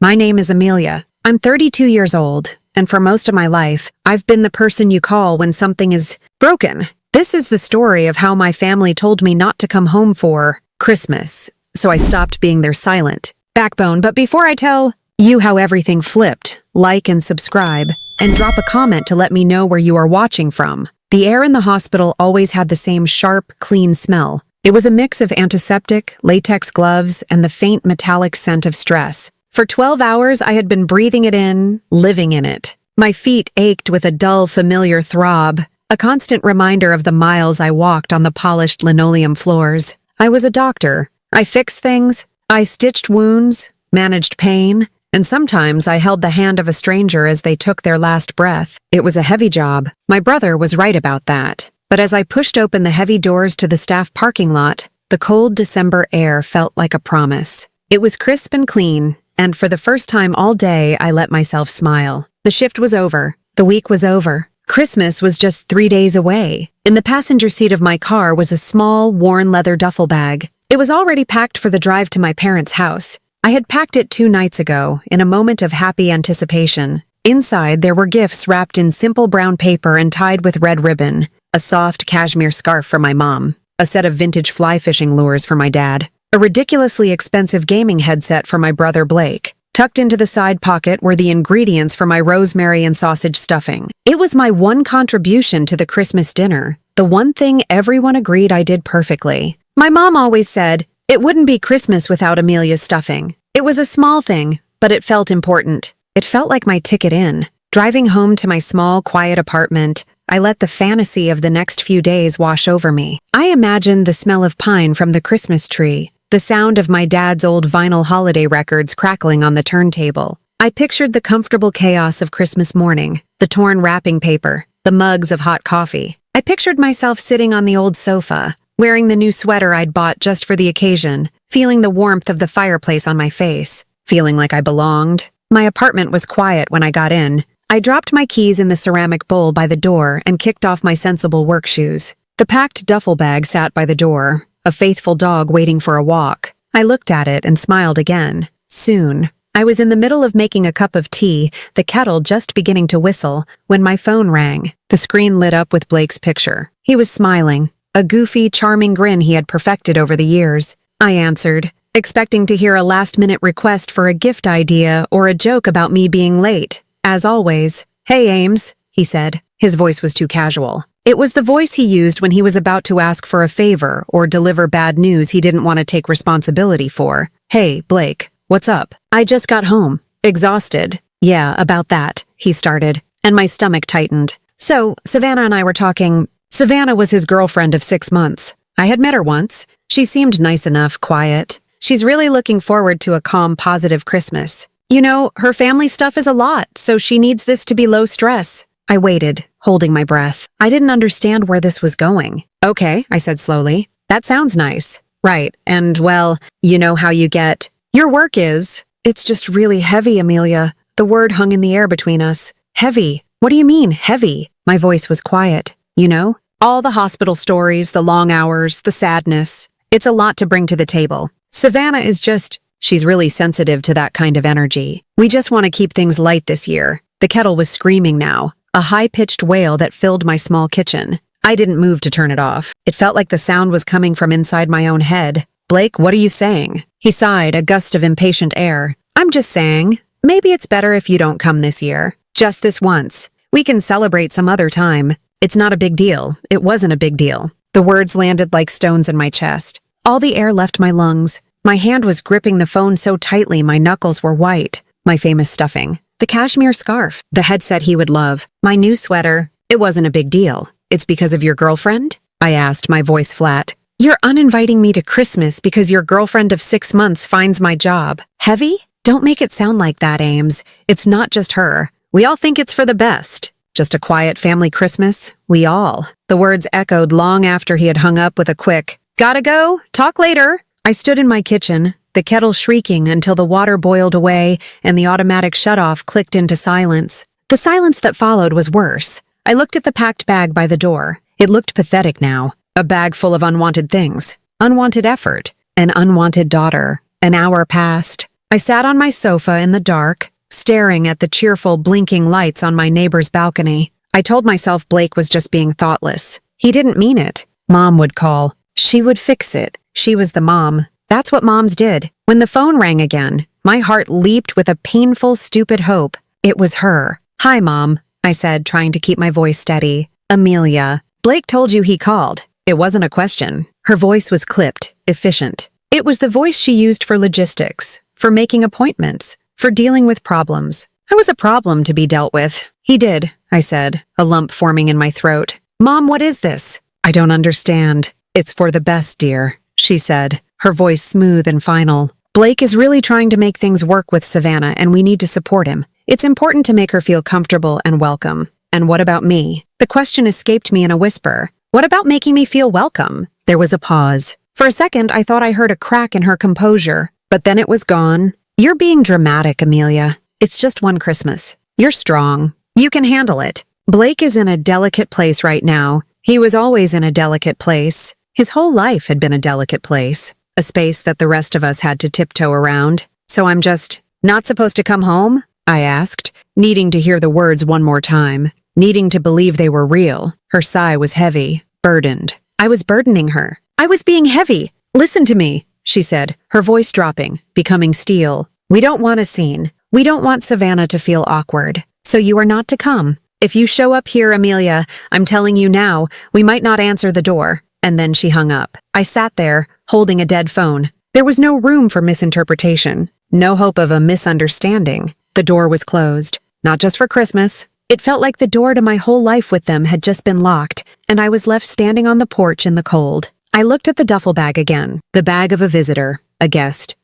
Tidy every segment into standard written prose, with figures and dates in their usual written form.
My name is Amelia. I'm 32 years old, and for most of my life, I've been the person you call when something is broken. This is the story of how my family told me not to come home for Christmas, so I stopped being their silent backbone. But before I tell you how everything flipped, like and subscribe, and drop a comment to let me know where you are watching from. The air in the hospital always had the same sharp, clean smell. It was a mix of antiseptic, latex gloves, and the faint metallic scent of stress. For 12 hours, I had been breathing it in, living in it. My feet ached with a dull, familiar throb, a constant reminder of the miles I walked on the polished linoleum floors. I was a doctor. I fixed things. I stitched wounds, managed pain, and sometimes I held the hand of a stranger as they took their last breath. It was a heavy job. My brother was right about that. But as I pushed open the heavy doors to the staff parking lot, the cold December air felt like a promise. It was crisp and clean, and for the first time all day, I let myself smile. The shift was over. The week was over. Christmas was just 3 days away. In the passenger seat of my car was a small, worn leather duffel bag. It was already packed for the drive to my parents' house. I had packed it 2 nights ago, in a moment of happy anticipation. Inside, there were gifts wrapped in simple brown paper and tied with red ribbon, a soft cashmere scarf for my mom, a set of vintage fly fishing lures for my dad, a ridiculously expensive gaming headset for my brother Blake. Tucked into the side pocket were the ingredients for my rosemary and sausage stuffing. It was my one contribution to the Christmas dinner, the one thing everyone agreed I did perfectly. My mom always said, it wouldn't be Christmas without Amelia's stuffing. It was a small thing, but it felt important. It felt like my ticket in. Driving home to my small, quiet apartment, I let the fantasy of the next few days wash over me. I imagined the smell of pine from the Christmas tree, the sound of my dad's old vinyl holiday records crackling on the turntable. I pictured the comfortable chaos of Christmas morning, the torn wrapping paper, the mugs of hot coffee. I pictured myself sitting on the old sofa, wearing the new sweater I'd bought just for the occasion, feeling the warmth of the fireplace on my face, feeling like I belonged. My apartment was quiet when I got in. I dropped my keys in the ceramic bowl by the door and kicked off my sensible work shoes. The packed duffel bag sat by the door, a faithful dog waiting for a walk. I looked at it and smiled again. Soon. I was in the middle of making a cup of tea, the kettle just beginning to whistle, when my phone rang. The screen lit up with Blake's picture. He was smiling, a goofy, charming grin he had perfected over the years. I answered, expecting to hear a last-minute request for a gift idea or a joke about me being late. As always, "Hey, Ames," he said. His voice was too casual. It was the voice he used when he was about to ask for a favor or deliver bad news he didn't want to take responsibility for. "Hey, Blake, what's up?" "I just got home. Exhausted." "Yeah, about that," he started, and my stomach tightened. "So, Savannah and I were talking." Savannah was his girlfriend of 6 months. I had met her once. She seemed nice enough, quiet. She's really looking forward to a calm, positive Christmas. You know, her family stuff is a lot, so she needs this to be low stress. I waited, holding my breath. I didn't understand where this was going. "Okay," I said slowly. "That sounds nice." "Right, and well, you know how you get." "Your work is." "It's just really heavy, Amelia." The word hung in the air between us. "Heavy? What do you mean, heavy?" My voice was quiet. "You know, all the hospital stories, the long hours, the sadness. It's a lot to bring to the table. Savannah is just... She's really sensitive to that kind of energy. We just want to keep things light this year." The kettle was screaming now, a high-pitched wail that filled my small kitchen. I didn't move to turn it off. It felt like the sound was coming from inside my own head. "Blake, what are you saying?" He sighed, a gust of impatient air. "I'm just saying, maybe it's better if you don't come this year. Just this once. We can celebrate some other time. It's not a big deal. It wasn't a big deal." The words landed like stones in my chest. All the air left my lungs. My hand was gripping the phone so tightly my knuckles were white. My famous stuffing. The cashmere scarf. The headset he would love. My new sweater. It wasn't a big deal. "It's because of your girlfriend?" I asked, my voice flat. "You're uninviting me to Christmas because your girlfriend of 6 months finds my job. Heavy? Don't make it sound like that, Ames. It's not just her. We all think it's for the best. Just a quiet family Christmas. We all." The words echoed long after he had hung up with a quick, "Gotta go. Talk later." I stood in my kitchen, the kettle shrieking until the water boiled away and the automatic shutoff clicked into silence. The silence that followed was worse. I looked at the packed bag by the door. It looked pathetic now. A bag full of unwanted things. Unwanted effort. An unwanted daughter. An hour passed. I sat on my sofa in the dark, staring at the cheerful blinking lights on my neighbor's balcony. I told myself Blake was just being thoughtless. He didn't mean it. Mom would call. She would fix it. She was the mom. That's what moms did. When the phone rang again, my heart leaped with a painful, stupid hope. It was her. "Hi, Mom," I said, trying to keep my voice steady. "Amelia, Blake told you he called." It wasn't a question. Her voice was clipped, efficient. It was the voice she used for logistics, for making appointments, for dealing with problems. I was a problem to be dealt with. "He did," I said, a lump forming in my throat. "Mom, what is this?" "I don't understand." "It's for the best, dear," she said, her voice smooth and final. "Blake is really trying to make things work with Savannah, and we need to support him. It's important to make her feel comfortable and welcome." "And what about me?" The question escaped me in a whisper. "What about making me feel welcome?" There was a pause. For a second, I thought I heard a crack in her composure, but then it was gone. "You're being dramatic, Amelia. It's just one Christmas. You're strong. You can handle it. Blake is in a delicate place right now. He was always in a delicate place. His whole life had been a delicate place, a space that the rest of us had to tiptoe around. So I'm just not supposed to come home?" I asked, needing to hear the words one more time, needing to believe they were real. Her sigh was heavy, burdened. I was burdening her. I was being heavy. "Listen to me," she said, her voice dropping, becoming steel. "We don't want a scene. We don't want Savannah to feel awkward. So you are not to come. If you show up here, Amelia, I'm telling you now, we might not answer the door." And then she hung up. I sat there, holding a dead phone. There was no room for misinterpretation, no hope of a misunderstanding. The door was closed. Not just for Christmas. It felt like the door to my whole life with them had just been locked, and I was left standing on the porch in the cold. I looked at the duffel bag again, the bag of a visitor, a guest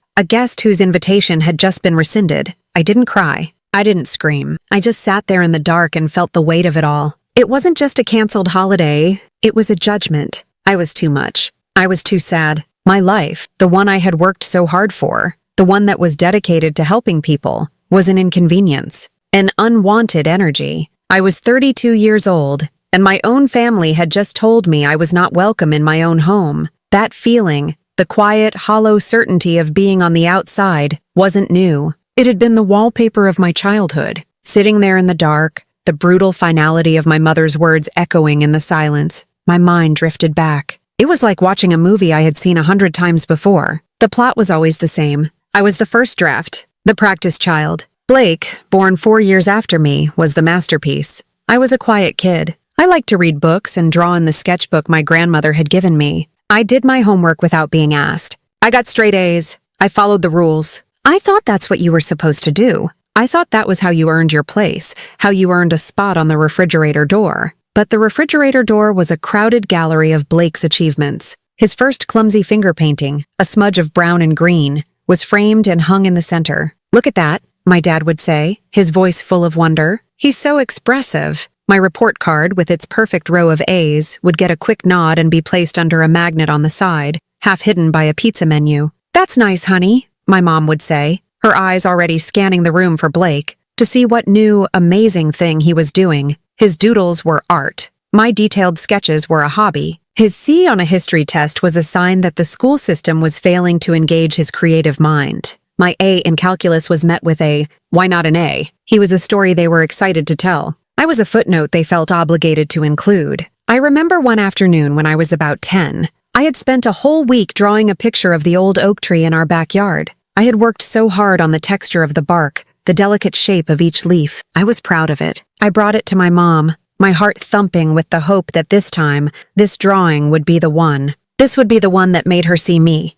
whose invitation had just been rescinded. I didn't cry. I didn't scream. I just sat there in the dark and felt the weight of it all. It wasn't just a canceled holiday. It was a judgment. I was too much. I was too sad. My life, the one I had worked so hard for, the one that was dedicated to helping people, was an inconvenience, an unwanted energy. I was 32 years old, and my own family had just told me I was not welcome in my own home. That feeling, the quiet, hollow certainty of being on the outside, wasn't new. It had been the wallpaper of my childhood, sitting there in the dark, the brutal finality of my mother's words echoing in the silence. My mind drifted back. It was like watching a movie I had seen 100 times before. The plot was always the same. I was the first draft, the practice child. Blake, born 4 years after me, was the masterpiece. I was a quiet kid. I liked to read books and draw in the sketchbook my grandmother had given me. I did my homework without being asked. I got straight A's. I followed the rules. I thought that's what you were supposed to do. I thought that was how you earned your place, how you earned a spot on the refrigerator door. But the refrigerator door was a crowded gallery of Blake's achievements. His first clumsy finger painting, a smudge of brown and green, was framed and hung in the center. "Look at that," my dad would say, his voice full of wonder. "He's so expressive." My report card, with its perfect row of A's, would get a quick nod and be placed under a magnet on the side, half hidden by a pizza menu. "That's nice, honey," my mom would say, her eyes already scanning the room for Blake, to see what new, amazing thing he was doing. His doodles were art. My detailed sketches were a hobby. His C on a history test was a sign that the school system was failing to engage his creative mind. My A in calculus was met with a, "Why not an A?" He was a story they were excited to tell. I was a footnote they felt obligated to include. I remember one afternoon when I was about 10. I had spent a whole week drawing a picture of the old oak tree in our backyard. I had worked so hard on the texture of the bark, the delicate shape of each leaf. I was proud of it. I brought it to my mom, my heart thumping with the hope that this time, this drawing would be the one. This would be the one that made her see me.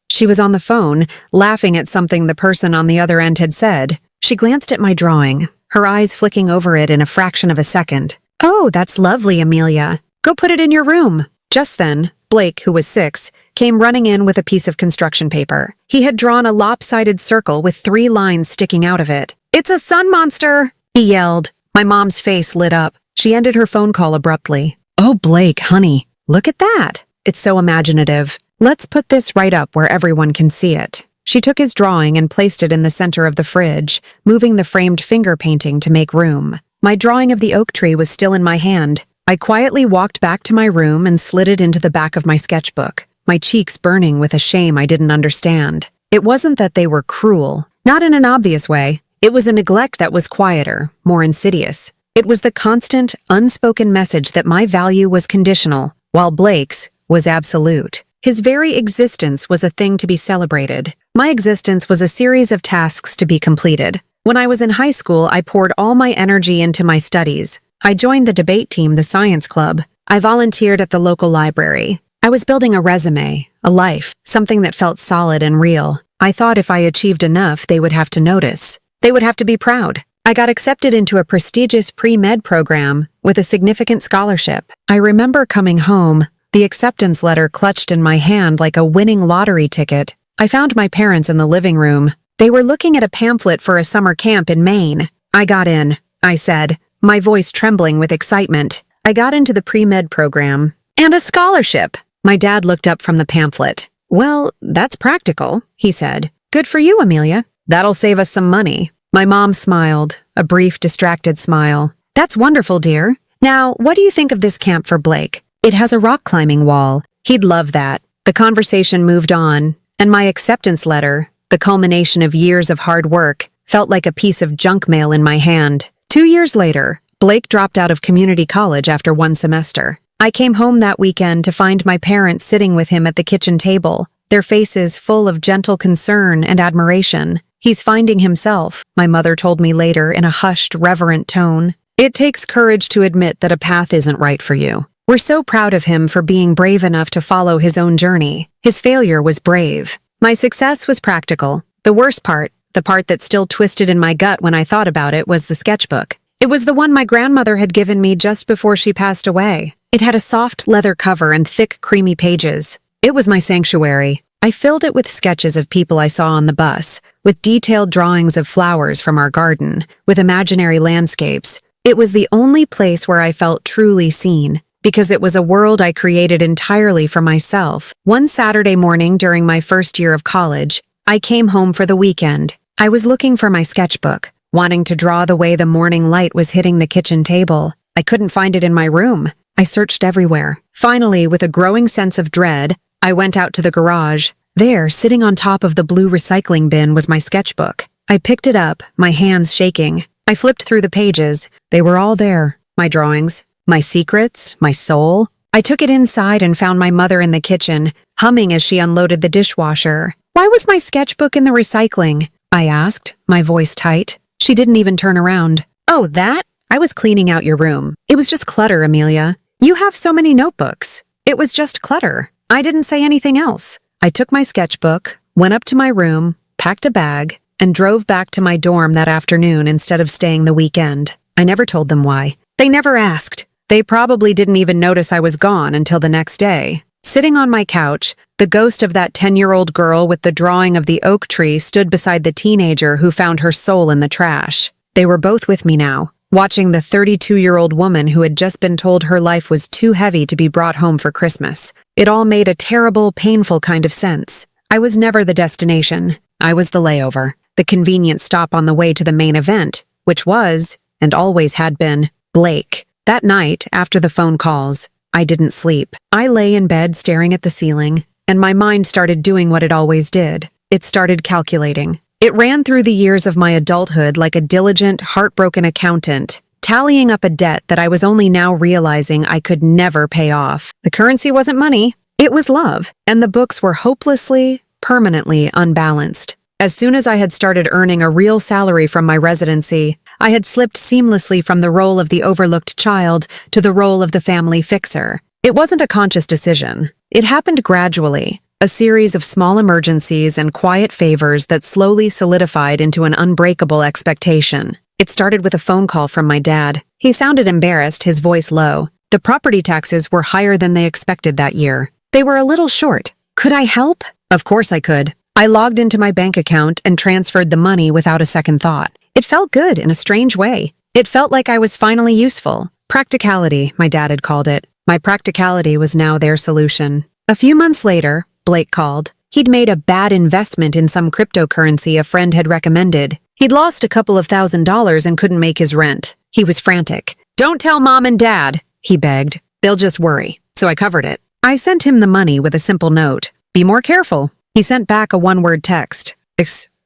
She was on the phone, laughing at something the person on the other end had said. She glanced at my drawing, her eyes flicking over it in a fraction of a second. "Oh, that's lovely, Amelia. Go put it in your room." Just then, Blake, who was 6, came running in with a piece of construction paper. He had drawn a lopsided circle with 3 lines sticking out of it. "It's a sun monster!" he yelled. My mom's face lit up. She ended her phone call abruptly. "Oh, Blake, honey, look at that. It's so imaginative. Let's put this right up where everyone can see it." She took his drawing and placed it in the center of the fridge, moving the framed finger painting to make room. My drawing of the oak tree was still in my hand, I quietly walked back to my room and slid it into the back of my sketchbook, my cheeks burning with a shame I didn't understand. It wasn't that they were cruel, not in an obvious way. It was a neglect that was quieter, more insidious. It was the constant, unspoken message that my value was conditional, while Blake's was absolute. His very existence was a thing to be celebrated. My existence was a series of tasks to be completed. When I was in high school, I poured all my energy into my studies. I joined the debate team, the science club. I volunteered at the local library. I was building a resume, a life, something that felt solid and real. I thought if I achieved enough, they would have to notice. They would have to be proud. I got accepted into a prestigious pre-med program with a significant scholarship. I remember coming home, the acceptance letter clutched in my hand like a winning lottery ticket. I found my parents in the living room. They were looking at a pamphlet for a summer camp in Maine. I got in, I said, my voice trembling with excitement. I got into the pre-med program. And a scholarship. My dad looked up from the pamphlet. Well, that's practical, he said. Good for you, Amelia. That'll save us some money. My mom smiled, a brief, distracted smile. That's wonderful, dear. Now, what do you think of this camp for Blake? It has a rock climbing wall. He'd love that. The conversation moved on, and my acceptance letter, the culmination of years of hard work, felt like a piece of junk mail in my hand. 2 years later, Blake dropped out of community college after 1 semester. I came home that weekend to find my parents sitting with him at the kitchen table, their faces full of gentle concern and admiration. He's finding himself, my mother told me later in a hushed, reverent tone. It takes courage to admit that a path isn't right for you. We're so proud of him for being brave enough to follow his own journey. His failure was brave. My success was practical. The worst part, the part that still twisted in my gut when I thought about it, was the sketchbook. It was the one my grandmother had given me just before she passed away. It had a soft leather cover and thick, creamy pages. It was my sanctuary. I filled it with sketches of people I saw on the bus, with detailed drawings of flowers from our garden, with imaginary landscapes. It was the only place where I felt truly seen, because it was a world I created entirely for myself. One Saturday morning during my first year of college, I came home for the weekend. I was looking for my sketchbook, wanting to draw the way the morning light was hitting the kitchen table. I couldn't find it in my room. I searched everywhere. Finally, with a growing sense of dread, I went out to the garage. There, sitting on top of the blue recycling bin, was my sketchbook. I picked it up, my hands shaking. I flipped through the pages. They were all there. My drawings, my secrets, my soul. I took it inside and found my mother in the kitchen, humming as she unloaded the dishwasher. Why was my sketchbook in the recycling? I asked, my voice tight. She didn't even turn around. Oh, that? I was cleaning out your room. It was just clutter, Amelia. You have so many notebooks. It was just clutter. I didn't say anything else. I took my sketchbook, went up to my room, packed a bag, and drove back to my dorm that afternoon instead of staying the weekend. I never told them why. They never asked. They probably didn't even notice I was gone until the next day. Sitting on my couch, the ghost of that 10-year-old girl with the drawing of the oak tree stood beside the teenager who found her soul in the trash. They were both with me now, watching the 32-year-old woman who had just been told her life was too heavy to be brought home for Christmas. It all made a terrible, painful kind of sense. I was never the destination. I was the layover, the convenient stop on the way to the main event, which was, and always had been, Blake. That night, after the phone calls, I didn't sleep. I lay in bed staring at the ceiling, and my mind started doing what it always did. It started calculating. It ran through the years of my adulthood like a diligent, heartbroken accountant, tallying up a debt that I was only now realizing I could never pay off. The currency wasn't money, it was love, and the books were hopelessly, permanently unbalanced. As soon as I had started earning a real salary from my residency, I had slipped seamlessly from the role of the overlooked child to the role of the family fixer. It wasn't a conscious decision. It happened gradually, a series of small emergencies and quiet favors that slowly solidified into an unbreakable expectation. It started with a phone call from my dad. He sounded embarrassed, his voice low. The property taxes were higher than they expected that year. They were a little short. Could I help? Of course I could. I logged into my bank account and transferred the money without a second thought. It felt good in a strange way. It felt like I was finally useful. Practicality, my dad had called it. My practicality was now their solution. A few months later, Blake called. He'd made a bad investment in some cryptocurrency a friend had recommended. He'd lost a couple of $1,000s and couldn't make his rent. He was frantic. "Don't tell Mom and Dad," he begged. They'll just worry. So I covered it. I sent him the money with a simple note. Be more careful. He sent back a one-word text.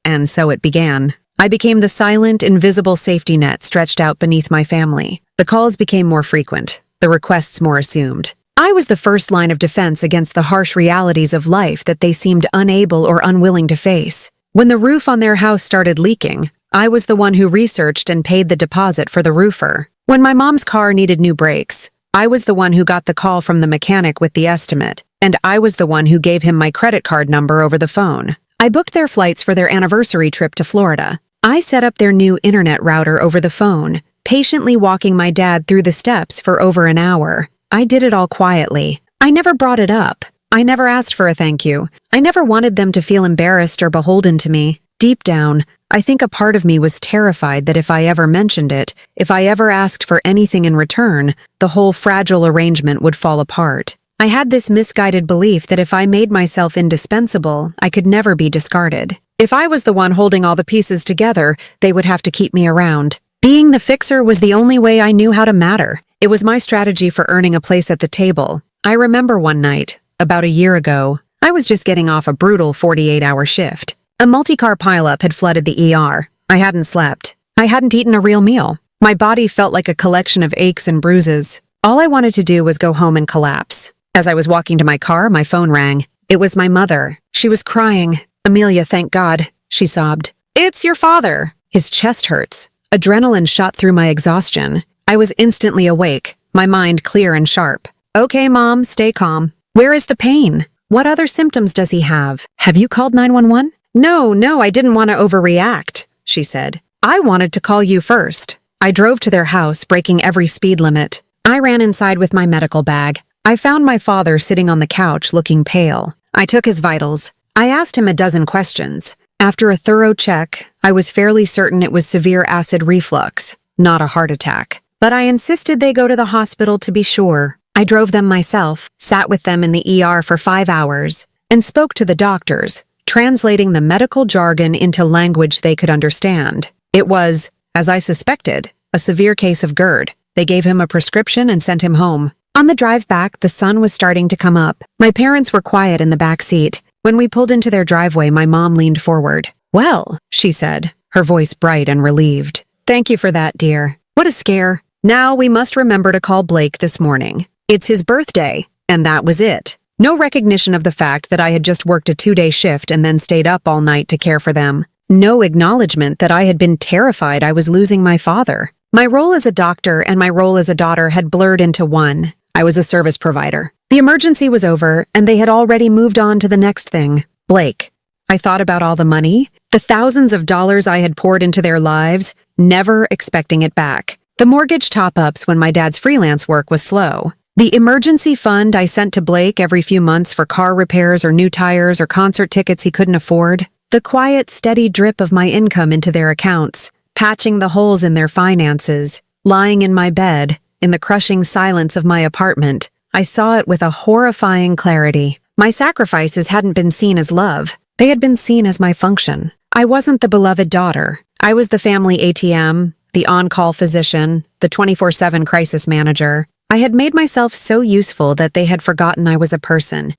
And so it began. I became the silent, invisible safety net stretched out beneath my family. The calls became more frequent, the requests more assumed. I was the first line of defense against the harsh realities of life that they seemed unable or unwilling to face. When the roof on their house started leaking, I was the one who researched and paid the deposit for the roofer. When my mom's car needed new brakes, I was the one who got the call from the mechanic with the estimate, and I was the one who gave him my credit card number over the phone. I booked their flights for their anniversary trip to Florida. I set up their new internet router over the phone, patiently walking my dad through the steps for over an hour. I did it all quietly. I never brought it up. I never asked for a thank you. I never wanted them to feel embarrassed or beholden to me. Deep down, I think a part of me was terrified that if I ever mentioned it, if I ever asked for anything in return, the whole fragile arrangement would fall apart. I had this misguided belief that if I made myself indispensable, I could never be discarded. If I was the one holding all the pieces together, they would have to keep me around. Being the fixer was the only way I knew how to matter. It was my strategy for earning a place at the table. I remember one night, about a year ago, I was just getting off a brutal 48-hour shift. A multi-car pileup had flooded the ER. I hadn't slept. I hadn't eaten a real meal. My body felt like a collection of aches and bruises. All I wanted to do was go home and collapse. As I was walking to my car, my phone rang. It was my mother. She was crying. Amelia, thank God, she sobbed. It's your father. His chest hurts. Adrenaline shot through my exhaustion. I was instantly awake, my mind clear and sharp. Okay, Mom, stay calm. Where is the pain? What other symptoms does he have? Have you called 911? No, I didn't want to overreact, she said. I wanted to call you first. I drove to their house, breaking every speed limit. I ran inside with my medical bag. I found my father sitting on the couch looking pale. I took his vitals. I asked him a dozen questions. After a thorough check, I was fairly certain it was severe acid reflux, not a heart attack. But I insisted they go to the hospital to be sure. I drove them myself, sat with them in the ER for 5 hours, and spoke to the doctors, translating the medical jargon into language they could understand. It was, as I suspected, a severe case of GERD. They gave him a prescription and sent him home. On the drive back, the sun was starting to come up. My parents were quiet in the back seat. When we pulled into their driveway, my mom leaned forward. Well, she said, her voice bright and relieved. Thank you for that, dear. What a scare. Now we must remember to call Blake this morning. It's his birthday, and that was it. No recognition of the fact that I had just worked a 2-day shift and then stayed up all night to care for them. No acknowledgement that I had been terrified I was losing my father. My role as a doctor and my role as a daughter had blurred into one. I was a service provider. The emergency was over, and they had already moved on to the next thing. Blake. I thought about all the money, the thousands of dollars I had poured into their lives, never expecting it back. The mortgage top-ups when my dad's freelance work was slow. The emergency fund I sent to Blake every few months for car repairs or new tires or concert tickets he couldn't afford. The quiet, steady drip of my income into their accounts, patching the holes in their finances. Lying in my bed, in the crushing silence of my apartment, I saw it with a horrifying clarity. My sacrifices hadn't been seen as love. They had been seen as my function. I wasn't the beloved daughter. I was the family ATM, the on-call physician, the 24/7 crisis manager. I had made myself so useful that they had forgotten I was a person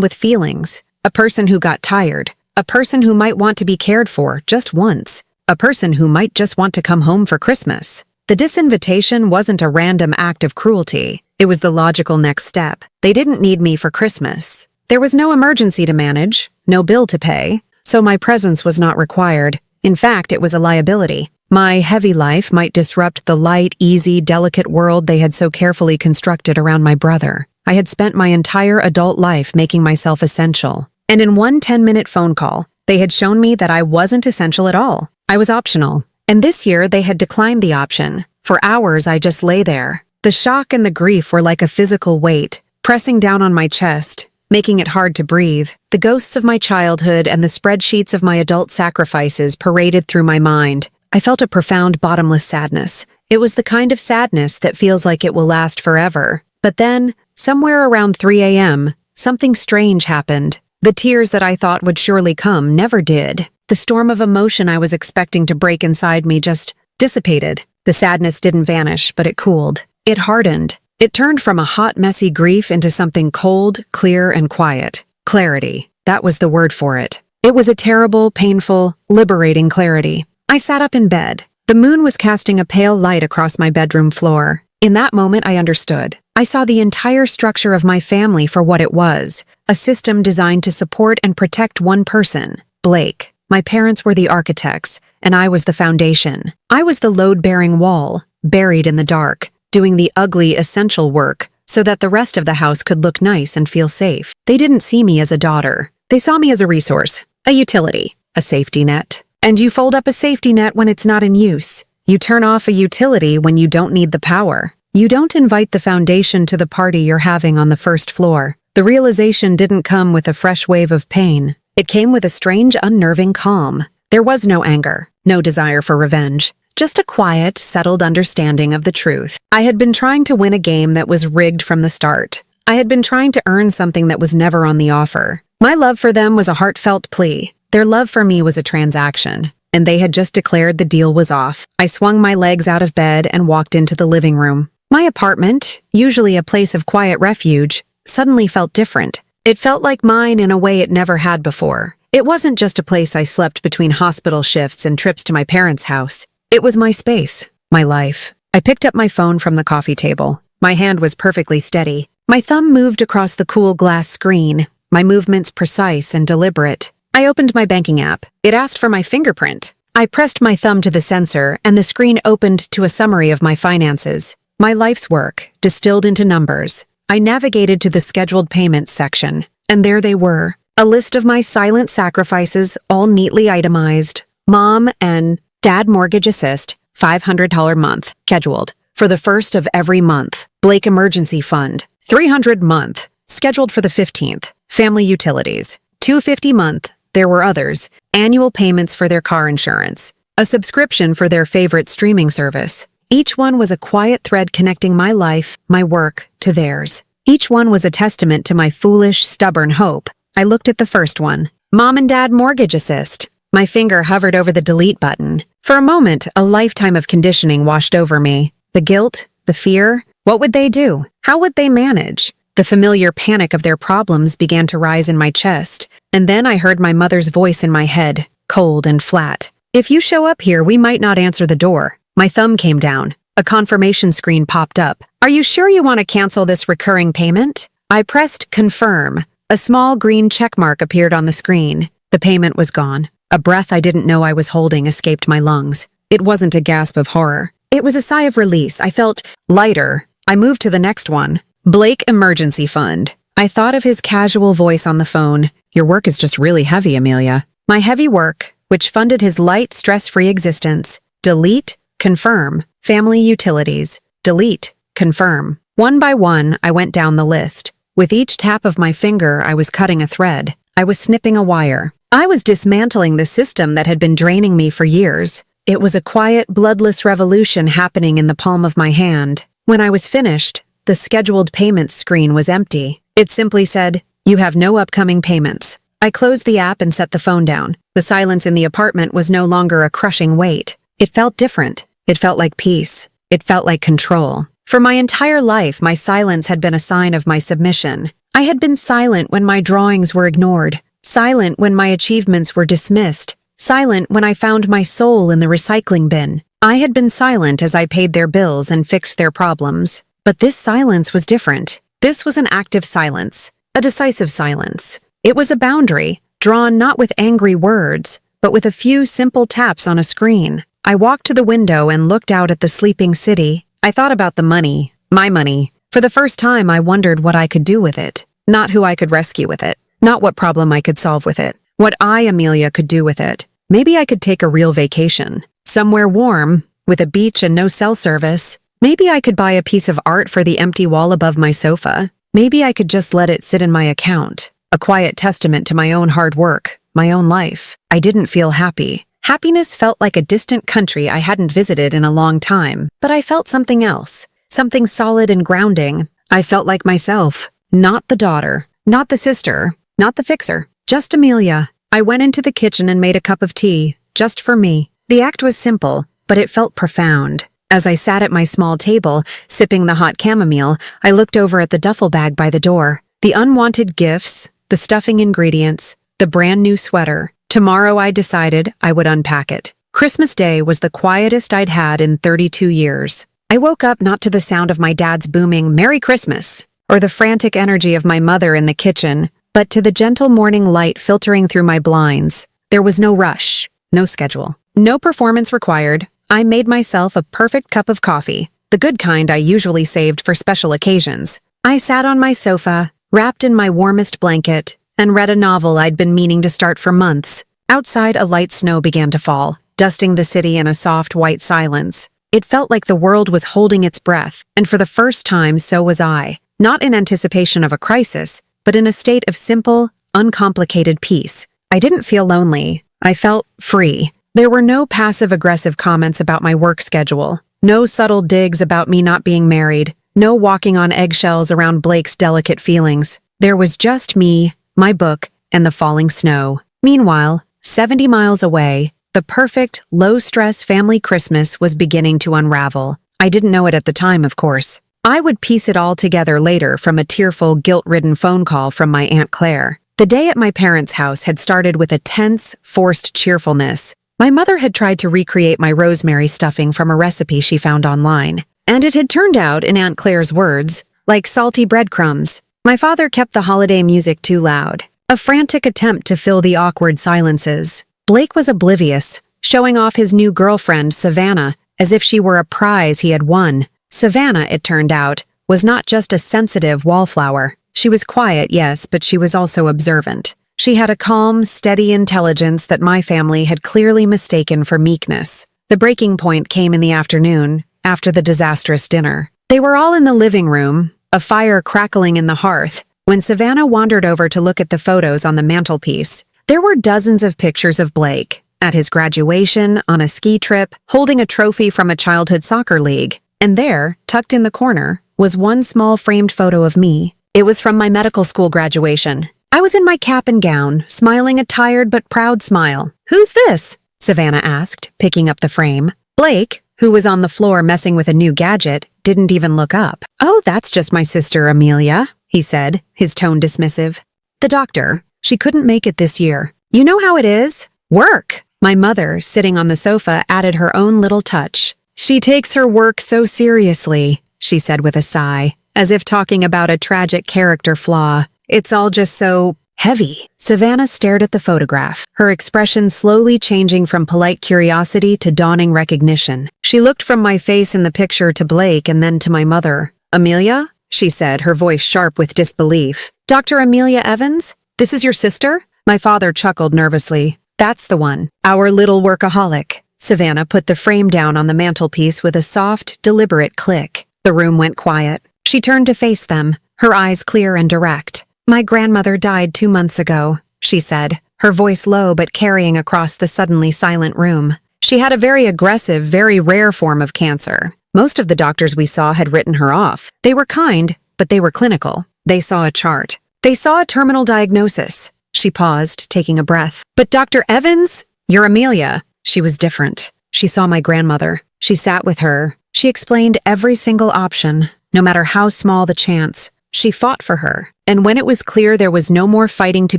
with feelings, a person who got tired, a person who might want to be cared for just once, a person who might just want to come home for Christmas. The disinvitation wasn't a random act of cruelty. It was the logical next step. They didn't need me for Christmas. There was no emergency to manage, no bill to pay, so my presence was not required. In fact, it was a liability. My heavy life might disrupt the light, easy, delicate world they had so carefully constructed around my brother. I had spent my entire adult life making myself essential. And in one 10-minute phone call, they had shown me that I wasn't essential at all. I was optional. And this year, they had declined the option. For hours, I just lay there. The shock and the grief were like a physical weight, pressing down on my chest, making it hard to breathe. The ghosts of my childhood and the spreadsheets of my adult sacrifices paraded through my mind. I felt a profound, bottomless sadness. It was the kind of sadness that feels like it will last forever. But then, somewhere around 3 a.m., something strange happened. The tears that I thought would surely come never did. The storm of emotion I was expecting to break inside me just dissipated. The sadness didn't vanish, but it cooled. It hardened. It turned from a hot, messy grief into something cold, clear, and quiet. Clarity. That was the word for it. It was a terrible, painful, liberating clarity. I sat up in bed. The moon was casting a pale light across my bedroom floor. In that moment, I understood. I saw the entire structure of my family for what it was, a system designed to support and protect one person, Blake. My parents were the architects, and I was the foundation. I was the load-bearing wall, buried in the dark, doing the ugly, essential work so that the rest of the house could look nice and feel safe. They didn't see me as a daughter. They saw me as a resource, a utility, a safety net. And you fold up a safety net when it's not in use. You turn off a utility when you don't need the power. You don't invite the foundation to the party you're having on the first floor. The realization didn't come with a fresh wave of pain. It came with a strange, unnerving calm. There was no anger, no desire for revenge, just a quiet, settled understanding of the truth. I had been trying to win a game that was rigged from the start. I had been trying to earn something that was never on the offer. My love for them was a heartfelt plea. Their love for me was a transaction, and they had just declared the deal was off. I swung my legs out of bed and walked into the living room. My apartment, usually a place of quiet refuge, suddenly felt different. It felt like mine in a way it never had before. It wasn't just a place I slept between hospital shifts and trips to my parents' house. It was my space, my life. I picked up my phone from the coffee table. My hand was perfectly steady. My thumb moved across the cool glass screen, my movements precise and deliberate. I opened my banking app. It asked for my fingerprint. I pressed my thumb to the sensor, and the screen opened to a summary of my finances. My life's work, distilled into numbers. I navigated to the scheduled payments section, and there they were. A list of my silent sacrifices, all neatly itemized. Mom and Dad mortgage assist, $500 month, scheduled. For the first of every month. Blake emergency fund, $300 month, scheduled for the 15th. Family utilities, $250 month. There were others. Annual payments for their car insurance. A subscription for their favorite streaming service. Each one was a quiet thread connecting my life, my work, to theirs. Each one was a testament to my foolish, stubborn hope. I looked at the first one. Mom and Dad mortgage assist. My finger hovered over the delete button. For a moment, a lifetime of conditioning washed over me. The guilt, the fear. What would they do? How would they manage? The familiar panic of their problems began to rise in my chest, and then I heard my mother's voice in my head, cold and flat. If you show up here, we might not answer the door. My thumb came down. A confirmation screen popped up. Are you sure you want to cancel this recurring payment? I pressed confirm. A small green check mark appeared on the screen. The payment was gone. A breath I didn't know I was holding escaped my lungs. It wasn't a gasp of horror. It was a sigh of release. I felt lighter. I moved to the next one. Blake emergency fund. I thought of his casual voice on the phone. Your work is just really heavy, Amelia. My heavy work, which funded his light, stress-free existence. Delete, confirm. Family utilities. Delete, confirm. One by one, I went down the list. With each tap of my finger, I was cutting a thread. I was snipping a wire. I was dismantling the system that had been draining me for years. It was a quiet, bloodless revolution happening in the palm of my hand. When I was finished, the scheduled payments screen was empty. It simply said, "You have no upcoming payments." I closed the app and set the phone down. The silence in the apartment was no longer a crushing weight. It felt different. It felt like peace. It felt like control. For my entire life, my silence had been a sign of my submission. I had been silent when my drawings were ignored. Silent when my achievements were dismissed. Silent when I found my soul in the recycling bin. I had been silent as I paid their bills and fixed their problems. But this silence was different. This was an active silence, a decisive silence. It was a boundary, drawn not with angry words, but with a few simple taps on a screen. I walked to the window and looked out at the sleeping city. I thought about the money, my money. For the first time, I wondered what I could do with it, not who I could rescue with it, not what problem I could solve with it, what I, Amelia, could do with it. Maybe I could take a real vacation, somewhere warm, with a beach and no cell service. Maybe I could buy a piece of art for the empty wall above my sofa. Maybe I could just let it sit in my account, a quiet testament to my own hard work, my own life. I didn't feel happy. Happiness felt like a distant country I hadn't visited in a long time, but I felt something else, something solid and grounding. I felt like myself, not the daughter, not the sister, not the fixer, just Amelia. I went into the kitchen and made a cup of tea, just for me. The act was simple, but it felt profound. As I sat at my small table, sipping the hot chamomile, I looked over at the duffel bag by the door. The unwanted gifts, the stuffing ingredients, the brand new sweater. Tomorrow I decided I would unpack it. Christmas Day was the quietest I'd had in 32 years. I woke up not to the sound of my dad's booming "Merry Christmas" or the frantic energy of my mother in the kitchen, but to the gentle morning light filtering through my blinds. There was no rush, no schedule, no performance required. I made myself a perfect cup of coffee, the good kind I usually saved for special occasions. I sat on my sofa, wrapped in my warmest blanket, and read a novel I'd been meaning to start for months. Outside, a light snow began to fall, dusting the city in a soft white silence. It felt like the world was holding its breath, and for the first time so was I, not in anticipation of a crisis, but in a state of simple, uncomplicated peace. I didn't feel lonely. I felt free. There were no passive-aggressive comments about my work schedule, no subtle digs about me not being married, no walking on eggshells around Blake's delicate feelings. There was just me, my book, and the falling snow. Meanwhile, 70 miles away, the perfect, low-stress family Christmas was beginning to unravel. I didn't know it at the time, of course. I would piece it all together later from a tearful, guilt-ridden phone call from my Aunt Claire. The day at my parents' house had started with a tense, forced cheerfulness. My mother had tried to recreate my rosemary stuffing from a recipe she found online, and it had turned out, in Aunt Claire's words, like salty breadcrumbs. My father kept the holiday music too loud, a frantic attempt to fill the awkward silences. Blake was oblivious, showing off his new girlfriend, Savannah, as if she were a prize he had won. Savannah, it turned out, was not just a sensitive wallflower. She was quiet, yes, but she was also observant. She had a calm, steady intelligence that my family had clearly mistaken for meekness. The breaking point came in the afternoon, after the disastrous dinner. They were all in the living room, a fire crackling in the hearth, when Savannah wandered over to look at the photos on the mantelpiece. There were dozens of pictures of Blake, at his graduation, on a ski trip, holding a trophy from a childhood soccer league. And there, tucked in the corner, was one small framed photo of me. It was from my medical school graduation. I was in my cap and gown, smiling a tired but proud smile. "Who's this?" Savannah asked, picking up the frame. Blake, who was on the floor messing with a new gadget, didn't even look up. "Oh, that's just my sister, Amelia," he said, his tone dismissive. "The doctor. She couldn't make it this year. You know how it is? Work." My mother, sitting on the sofa, added her own little touch. "She takes her work so seriously," she said with a sigh, as if talking about a tragic character flaw. "It's all just so heavy." Savannah stared at the photograph, her expression slowly changing from polite curiosity to dawning recognition. She looked from my face in the picture to Blake and then to my mother. "Amelia?" she said, her voice sharp with disbelief. "Dr. Amelia Evans? This is your sister?" My father chuckled nervously. "That's the one. Our little workaholic." Savannah put the frame down on the mantelpiece with a soft, deliberate click. The room went quiet. She turned to face them, her eyes clear and direct. "My grandmother died 2 months ago," she said, her voice low but carrying across the suddenly silent room. "She had a very aggressive, very rare form of cancer. Most of the doctors we saw had written her off. They were kind, but they were clinical. They saw a chart. They saw a terminal diagnosis." She paused, taking a breath. "But Dr. Evans? You're Amelia." She was different. She saw my grandmother. She sat with her. She explained every single option, no matter how small the chance. She fought for her. And when it was clear there was no more fighting to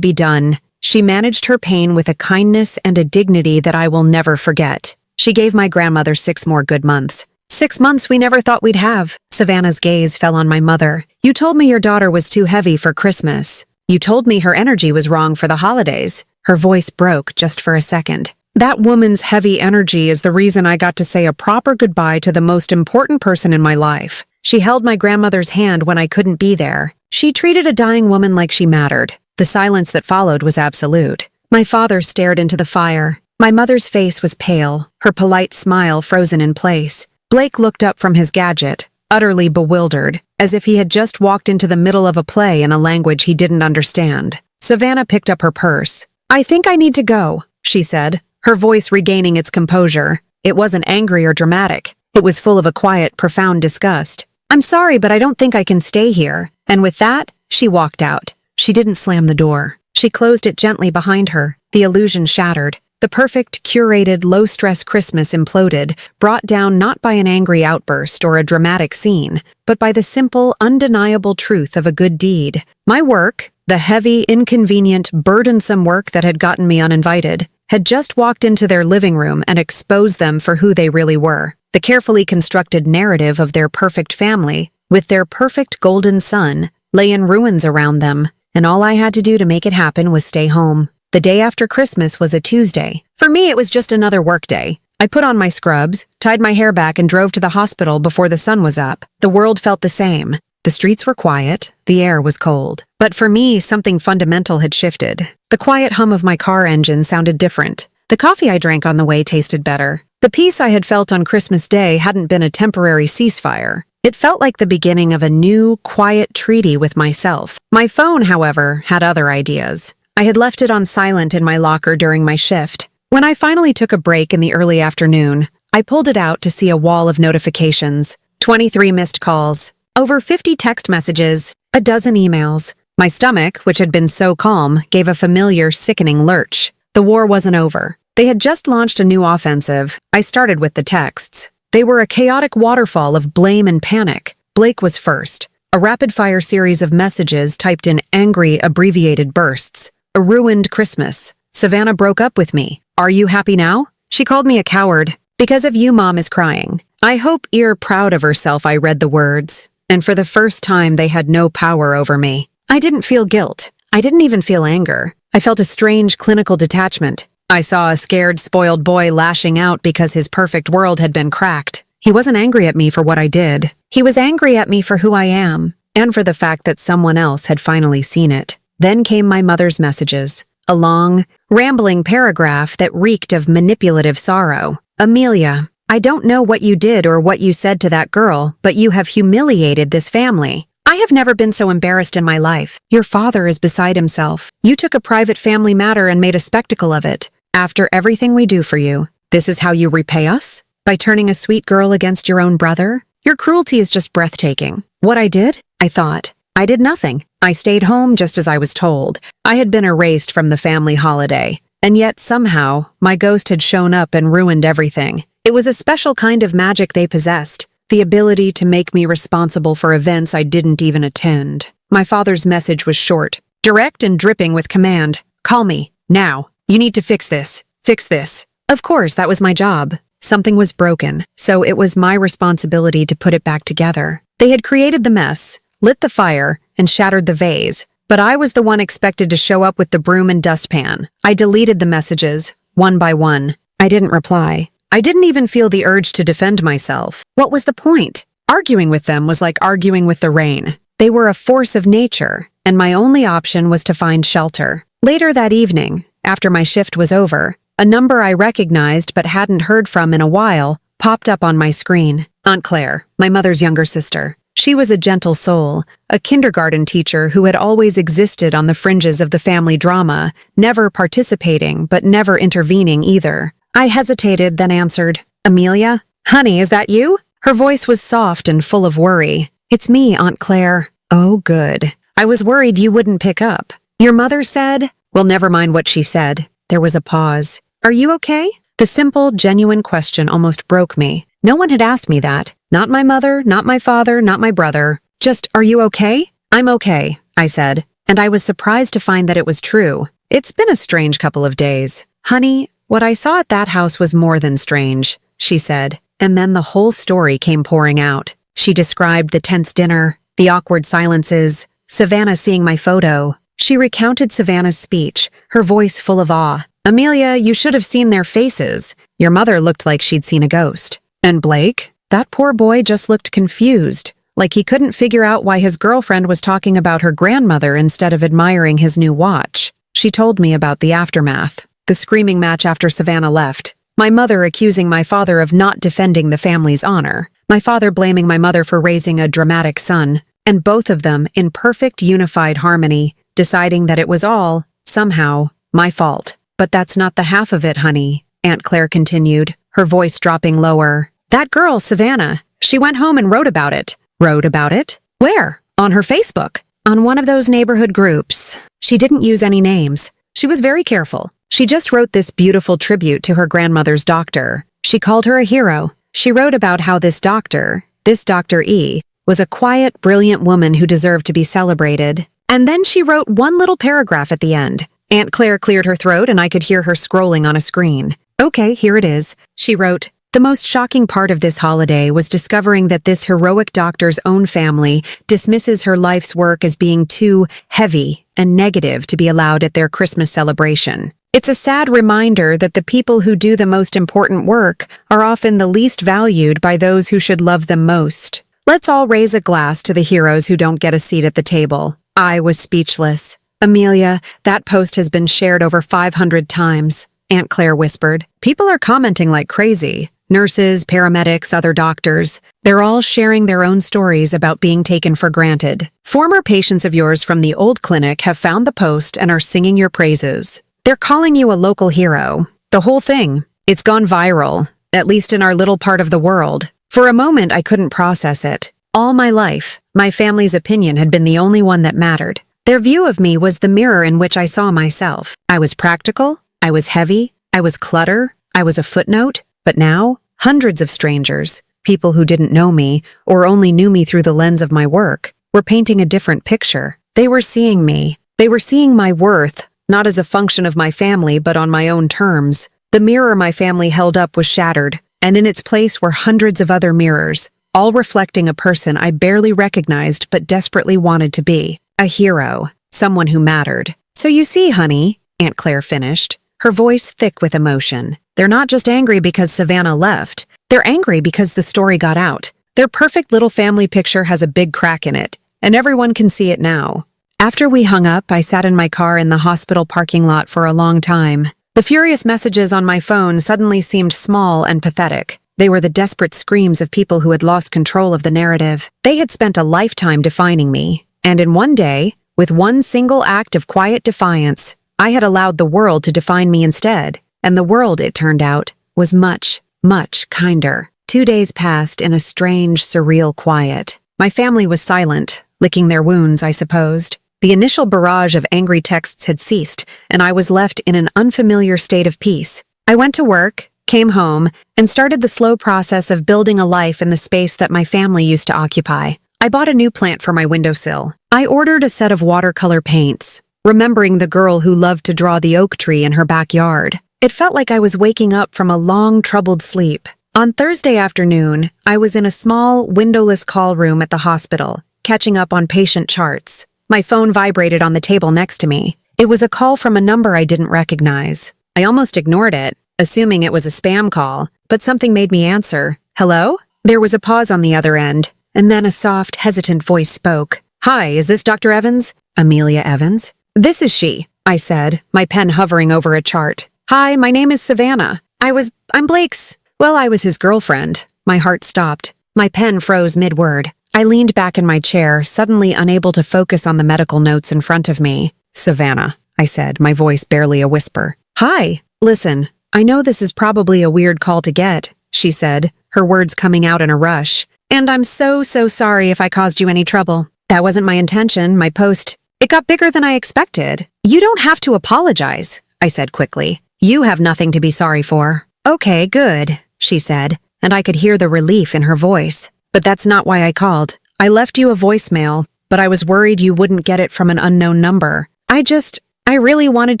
be done, she managed her pain with a kindness and a dignity that I will never forget. She gave my grandmother 6 more good months. 6 months we never thought we'd have. Savannah's gaze fell on my mother. "You told me your daughter was too heavy for Christmas. You told me her energy was wrong for the holidays." Her voice broke just for a second. "That woman's heavy energy is the reason I got to say a proper goodbye to the most important person in my life. She held my grandmother's hand when I couldn't be there. She treated a dying woman like she mattered." The silence that followed was absolute. My father stared into the fire. My mother's face was pale, her polite smile frozen in place. Blake looked up from his gadget, utterly bewildered, as if he had just walked into the middle of a play in a language he didn't understand. Savannah picked up her purse. "I think I need to go," she said, her voice regaining its composure. It wasn't angry or dramatic. It was full of a quiet, profound disgust. "I'm sorry, but I don't think I can stay here." And with that, she walked out. She didn't slam the door. She closed it gently behind her, the illusion shattered. The perfect, curated, low-stress Christmas imploded, brought down not by an angry outburst or a dramatic scene, but by the simple, undeniable truth of a good deed. My work, the heavy, inconvenient, burdensome work that had gotten me uninvited, had just walked into their living room and exposed them for who they really were. The carefully constructed narrative of their perfect family, with their perfect golden son, lay in ruins around them, and all I had to do to make it happen was stay home. The day after Christmas was a Tuesday. For me, it was just another work day. I put on my scrubs, tied my hair back, and drove to the hospital before the sun was up. The world felt the same. The streets were quiet, the air was cold. But for me, something fundamental had shifted. The quiet hum of my car engine sounded different. The coffee I drank on the way tasted better. The peace I had felt on Christmas Day hadn't been a temporary ceasefire. It felt like the beginning of a new, quiet treaty with myself. My phone, however, had other ideas. I had left it on silent in my locker during my shift. When I finally took a break in the early afternoon, I pulled it out to see a wall of notifications. 23 missed calls, over 50 text messages, a dozen emails. My stomach, which had been so calm, gave a familiar, sickening lurch. The war wasn't over. They had just launched a new offensive. I started with the texts. They were a chaotic waterfall of blame and panic. Blake was first. A rapid-fire series of messages typed in angry, abbreviated bursts. A ruined Christmas. Savannah broke up with me. Are you happy now? She called me a coward. Because of you, Mom is crying. I hope you're proud of herself, I read the words. And for the first time, they had no power over me. I didn't feel guilt. I didn't even feel anger. I felt a strange clinical detachment. I saw a scared, spoiled boy lashing out because his perfect world had been cracked. He wasn't angry at me for what I did. He was angry at me for who I am, and for the fact that someone else had finally seen it. Then came my mother's messages, a long, rambling paragraph that reeked of manipulative sorrow. Amelia, I don't know what you did or what you said to that girl, but you have humiliated this family. I have never been so embarrassed in my life. Your father is beside himself. You took a private family matter and made a spectacle of it. After everything we do for you, this is how you repay us? By turning a sweet girl against your own brother? Your cruelty is just breathtaking. What I did? I thought. I did nothing. I stayed home just as I was told. I had been erased from the family holiday, and yet somehow my ghost had shown up and ruined everything. It was a special kind of magic they possessed, the ability to make me responsible for events I didn't even attend. My father's message was short, direct and dripping with command. Call me, now. You need to fix this. Fix this. Of course, that was my job. Something was broken, so it was my responsibility to put it back together. They had created the mess, lit the fire, and shattered the vase, but I was the one expected to show up with the broom and dustpan. I deleted the messages, one by one. I didn't reply. I didn't even feel the urge to defend myself. What was the point? Arguing with them was like arguing with the rain. They were a force of nature, and my only option was to find shelter. Later that evening, after my shift was over, a number I recognized but hadn't heard from in a while popped up on my screen. Aunt Claire, my mother's younger sister. She was a gentle soul, a kindergarten teacher who had always existed on the fringes of the family drama, never participating but never intervening either. I hesitated, then answered, Amelia? Honey, is that you? Her voice was soft and full of worry. It's me, Aunt Claire. Oh, good. I was worried you wouldn't pick up. Your mother said? Well, never mind what she said. There was a pause. Are you okay? The simple, genuine question almost broke me. No one had asked me that. Not my mother, not my father, not my brother. Just, are you okay? I'm okay, I said, and I was surprised to find that it was true. It's been a strange couple of days. Honey, what I saw at that house was more than strange, she said, and then the whole story came pouring out. She described the tense dinner, the awkward silences, Savannah seeing my photo. She recounted Savannah's speech, her voice full of awe. Amelia, you should have seen their faces. Your mother looked like she'd seen a ghost. And Blake? That poor boy just looked confused, like he couldn't figure out why his girlfriend was talking about her grandmother instead of admiring his new watch. She told me about the aftermath, the screaming match after Savannah left, my mother accusing my father of not defending the family's honor, my father blaming my mother for raising a dramatic son, and both of them in perfect unified harmony, deciding that it was all, somehow, my fault. But that's not the half of it, honey, Aunt Claire continued, her voice dropping lower. That girl, Savannah, she went home and wrote about it. Wrote about it? Where? On her Facebook. On one of those neighborhood groups. She didn't use any names. She was very careful. She just wrote this beautiful tribute to her grandmother's doctor. She called her a hero. She wrote about how this Dr. E, was a quiet, brilliant woman who deserved to be celebrated. And then she wrote one little paragraph at the end. Aunt Claire cleared her throat and I could hear her scrolling on a screen. Okay, here it is. She wrote, "The most shocking part of this holiday was discovering that this heroic doctor's own family dismisses her life's work as being too heavy and negative to be allowed at their Christmas celebration. It's a sad reminder that the people who do the most important work are often the least valued by those who should love them most. Let's all raise a glass to the heroes who don't get a seat at the table." I was speechless. "Amelia, that post has been shared over 500 times, Aunt Claire whispered. "People are commenting like crazy. Nurses, paramedics, other doctors. They're all sharing their own stories about being taken for granted. Former patients of yours from the old clinic have found the post and are singing your praises. They're calling you a local hero. The whole thing. It's gone viral, at least in our little part of the world." For a moment, I couldn't process it. All my life, my family's opinion had been the only one that mattered. Their view of me was the mirror in which I saw myself. I was practical, I was heavy, I was clutter, I was a footnote, but now, hundreds of strangers, people who didn't know me or only knew me through the lens of my work, were painting a different picture. They were seeing me. They were seeing my worth, not as a function of my family but on my own terms. The mirror my family held up was shattered, and in its place were hundreds of other mirrors, all reflecting a person I barely recognized but desperately wanted to be. A hero, someone who mattered. "So you see, honey," Aunt Claire finished, her voice thick with emotion. "They're not just angry because Savannah left. They're angry because the story got out. Their perfect little family picture has a big crack in it, and everyone can see it now." After we hung up, I sat in my car in the hospital parking lot for a long time. The furious messages on my phone suddenly seemed small and pathetic. They were the desperate screams of people who had lost control of the narrative. They had spent a lifetime defining me. And in one day, with one single act of quiet defiance, I had allowed the world to define me instead. And the world, it turned out, was much, much kinder. 2 days passed in a strange, surreal quiet. My family was silent, licking their wounds, I supposed. The initial barrage of angry texts had ceased, and I was left in an unfamiliar state of peace. I went to work, came home, and started the slow process of building a life in the space that my family used to occupy. I bought a new plant for my windowsill. I ordered a set of watercolor paints, remembering the girl who loved to draw the oak tree in her backyard. It felt like I was waking up from a long, troubled sleep. On Thursday afternoon, I was in a small, windowless call room at the hospital, catching up on patient charts. My phone vibrated on the table next to me. It was a call from a number I didn't recognize. I almost ignored it, assuming it was a spam call, but something made me answer. "Hello?" There was a pause on the other end. And then a soft, hesitant voice spoke. "Hi, is this Dr. Evans?" "Amelia Evans?" "This is she," I said, my pen hovering over a chart. "Hi, my name is Savannah. I'm Blake's." Well, I was his girlfriend. My heart stopped. My pen froze mid-word. I leaned back in my chair, suddenly unable to focus on the medical notes in front of me. "Savannah," I said, my voice barely a whisper. "Hi. Listen, I know this is probably a weird call to get," she said, her words coming out in a rush. "And I'm so sorry if I caused you any trouble. That wasn't my intention, my post. It got bigger than I expected." "You don't have to apologize," I said quickly. "You have nothing to be sorry for." "Okay, good," she said, and I could hear the relief in her voice. "But that's not why I called. I left you a voicemail, but I was worried you wouldn't get it from an unknown number. I really wanted